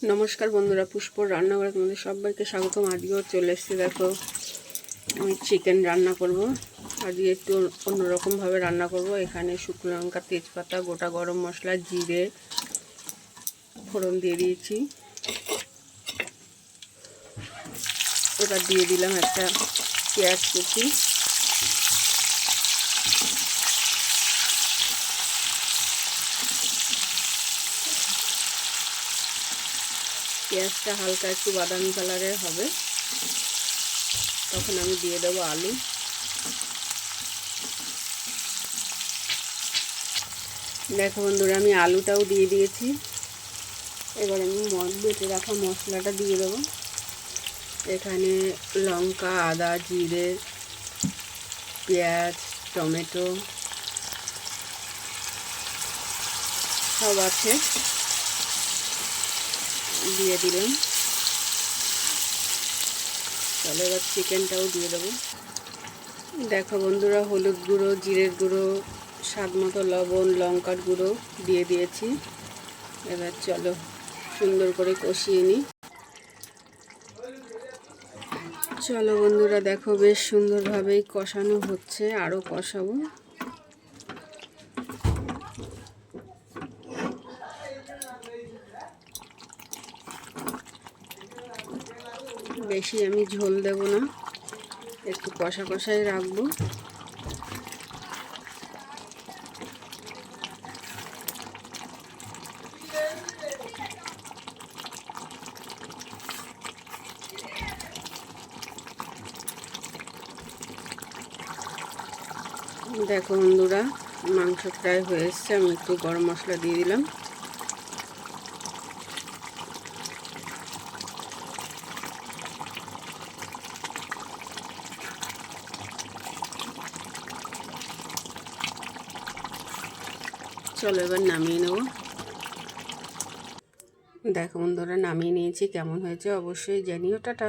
নমস্কার বন্ধুরা, পুষ্পর রান্নাঘরে তোমাদের সবাইকে স্বাগতম। আজকেও চলে এসেছি। দেখো, আমি চিকেন রান্না করব। আজকে একটু অন্যরকমভাবে রান্না করব। এখানে শুকনো লঙ্কা, তেজপাতা, গোটা গরম মশলা, জিরে ফোড়ন দিয়ে দিয়েছি। এবার দিয়ে দিলাম একটা পেঁয়াজ কুচি। পেঁয়াজটা হালকা একটু বাদামি কালারের হবে, তখন আমি দিয়ে দেবো আলু। দেখো বন্ধুরা, আমি আলুটাও দিয়ে দিয়েছি। এবার আমি বেটে রাখা মশলাটা দিয়ে দেবো। এখানে লঙ্কা, আদা, জিরে, পেঁয়াজ, টমেটো সব আছে, দিয়ে দিলাম। তাহলে এবার চিকেনটাও দিয়ে দেবো। দেখো বন্ধুরা, হলুদ গুঁড়ো, জিরের গুঁড়ো, স্বাদ মতো লবণ, লঙ্কার গুঁড়ো দিয়ে দিয়েছি। এবার চলো সুন্দর করে কষিয়ে নিই। চলো বন্ধুরা, দেখো বেশ সুন্দরভাবেই কষানো হচ্ছে, আরও কষাবো। বেশি আমি ঝোল দেব না, একটু কষা কষাই রাখবো। দেখো বন্ধুরা, মাংস প্রায় হয়ে এসছে। আমি একটু গরম মশলা দিয়ে দিলাম। চলো এবার নামিয়ে নেব। দেখো বন্ধুরা, নামিয়ে নিয়েছি। কেমন হয়েছে অবশ্যই জানিও। টাটা।